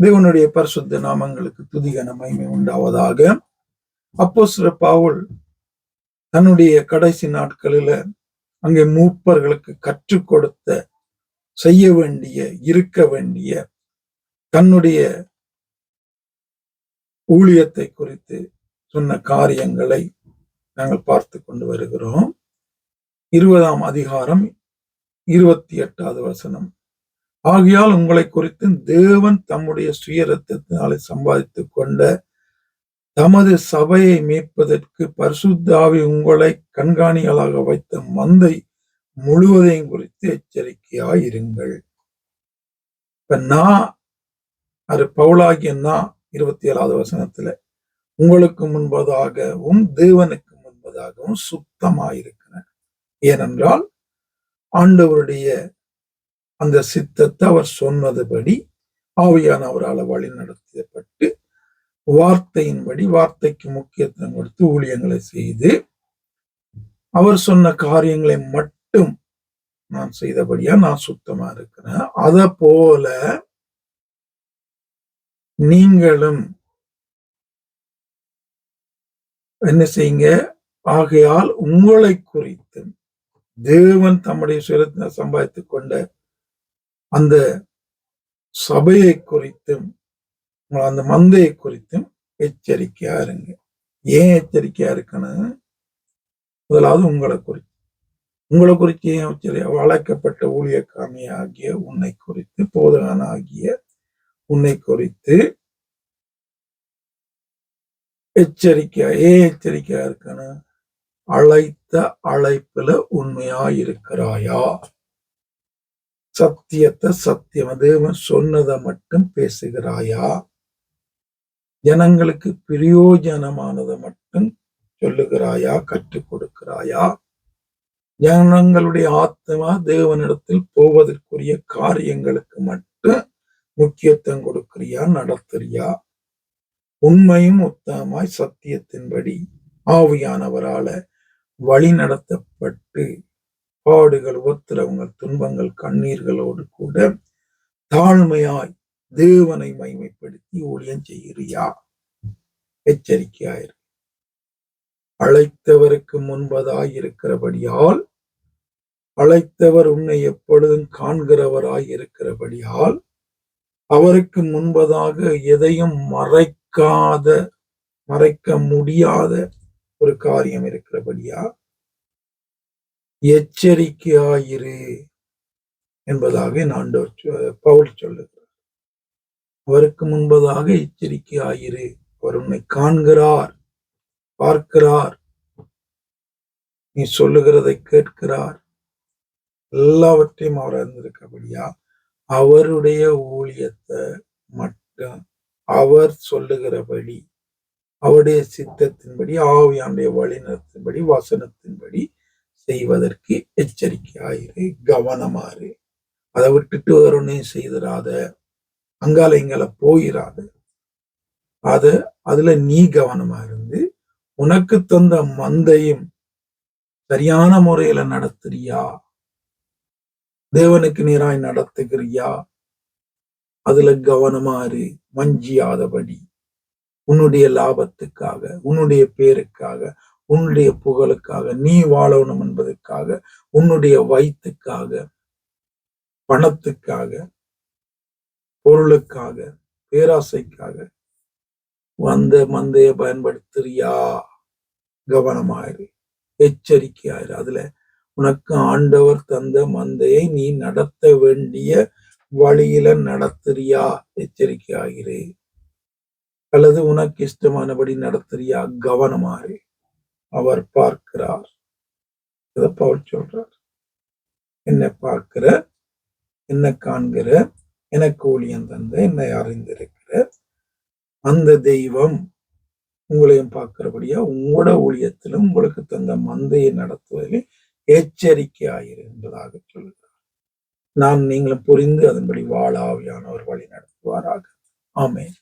தேவனுடைய பரிசுத்த நாமங்களுக்கு துதிகன மகிமை உண்டாவதாக. அப்போஸ்தலர் பவுல் தன்னுடைய கடைசி நாட்களில அங்கே மூப்பர்களுக்கு கற்றுக் கொடுத்த, செய்ய வேண்டிய, இருக்க வேண்டிய தன்னுடைய ஊழியத்தை குறித்து சொன்ன காரியங்களை நாங்கள் பார்த்து கொண்டு வருகிறோம். 20ஆம் அதிகாரம் 28வது வசனம். ஆகையால் உங்களை குறித்து தேவன் தம்முடைய சுய இரத்தத்தினாலே சம்பாதித்துக் கொண்ட தமது சபையை மேய்ப்பதற்கு பரிசுத்த ஆவி உங்களை கண்காணிகளாக வைத்த மந்தை முழுவதையும் குறித்து எச்சரிக்கையாயிருங்கள். இப்ப பவுலாகிய 27வது வசனத்துல உங்களுக்கு முன்பதாகவும் தேவனுக்கு முன்பதாகவும் சுத்தமாயிருக்கிறேன். ஏனென்றால் ஆண்டவருடைய அந்த சித்தத்தை அவர் சொன்னதுபடி ஆவியானவரால் வழி நடத்தப்பட்டு வார்த்தையின்படி, வார்த்தைக்கு முக்கியத்துவம் கொடுத்து ஊழியங்களை செய்து அவர் சொன்ன காரியங்களை மட்டும் நான் செய்தபடியா நான் சுத்தமா இருக்கிறேன். அத போல நீங்களும் என்ன செய்யுங்க. ஆகையால் உங்களை குறித்து தேவன் தம்முடைய சுயத்தை சம்பாதித்துக் கொண்ட அந்த சபையை குறித்தும் அந்த மந்தையை குறித்தும் எச்சரிக்கையா இருங்க. ஏன் எச்சரிக்கையா இருக்கணும்? முதலாவது உங்களை குறித்து ஏன் வளர்க்கப்பட்ட ஊழியக்காரனி ஆகிய உன்னை குறித்து, போதகன் ஆகிய உன்னை குறித்து ஏன் எச்சரிக்கையா இருக்கணும்? அழைத்த அழைப்புல உண்மையாயிருக்கிறாயா? சத்தியத்தை தேவன் சொன்னதை மட்டும் பேசுகிறாயா? ஜனங்களுக்கு பிரயோஜனமானதை மட்டும் சொல்லுகிறாயா? கற்றுக் கொடுக்கிறாயா? ஜனங்களுடைய ஆத்மா தேவனிடத்தில் போவதற்குரிய காரியங்களுக்கு மட்டும் முக்கியத்துவம் கொடுக்கிறியா? நடத்துறியா? உண்மையும் உத்தமாய் சத்தியத்தின்படி ஆவியானவரால வழி நடத்தப்பட்டு பாடுகள், உபத்திரவங்கள், துன்பங்கள், கண்ணீர்களோடு கூட தாழ்மையாய் தேவனை மைமைப்படுத்தி ஊழியம் செய்கிறியா? எச்சரிக்கையாயிரு. அழைத்தவருக்கு முன்பதாய் இருக்கிறபடியால், அழைத்தவர் உன்னை எப்பொழுதும் காண்கிறவராய் இருக்கிறபடியால், அவருக்கு முன்பதாக எதையும் மறைக்க முடியாத ஒரு காரியம் இருக்கிறபடியா எச்சரிக்கையாயிரு என்பதாக பவுல் சொல்லுகிறார். அவருக்கு முன்பதாக எச்சரிக்கையாயிரு. அவர் உன்னை காண்கிறார், பார்க்கிறார், நீ சொல்லுகிறதை கேட்கிறார். எல்லாவற்றையும் அவர் அறிந்திருக்கபடியா அவருடைய ஊழியத்தை மட்டும் அவர் சொல்லுகிறபடி, அவருடைய சித்தத்தின்படி, ஆவியானுடைய வழிநடத்தின்படி, வசனத்தின்படி செய்வதற்கு எச்சரிக்கையாயிரு, கவனமாறு. அதை விட்டுட்டு வேறொன்னையும் செய்திராத, அங்கால இங்கால போயிராத. அதுல நீ கவனமா இருந்து உனக்கு தந்த மந்தையும் சரியான முறையில நடத்துறியா? தேவனுக்கு நேராய் நடத்துகிறியா? அதுல கவனமாறு, மஞ்சியாதபடி. உன்னுடைய லாபத்துக்காக, உன்னுடைய பேருக்காக, உன்னுடைய புகழுக்காக, நீ வாழணும் என்பதற்காக, உன்னுடைய வயிற்றுக்காக, பணத்துக்காக, பொருளுக்காக, பேராசைக்காக வந்த மந்தைய பயன்படுத்துறியா? கவனமாயிரு, எச்சரிக்கையாயிரு. அதுல உனக்கு ஆண்டவர் தந்த மந்தையை நீ நடத்த வேண்டிய வழியில நடத்துறியா? எச்சரிக்கையாயிரு. அல்லது உனக்கு இஷ்டமானபடி நடத்துறியா? கவனமாயிரு. அவர் பார்க்கிறார். இதை பவுல் சொல்றார். என்னை பார்க்கிற, என்னை காண்கிற, எனக்கு ஊழியம் தந்த, என்னை அறிந்திருக்கிற அந்த தெய்வம் உங்களையும் பார்க்கிறபடியா உங்களோட ஊழியத்திலும் உங்களுக்கு தந்த மந்தையை நடத்துவதில் எச்சரிக்கையாயிரு என்பதாக சொல்லுகிறார். நீங்களும் புரிந்து அதன்படி வாழ ஆவியானவர் வழி நடத்துவாராக. ஆமென்.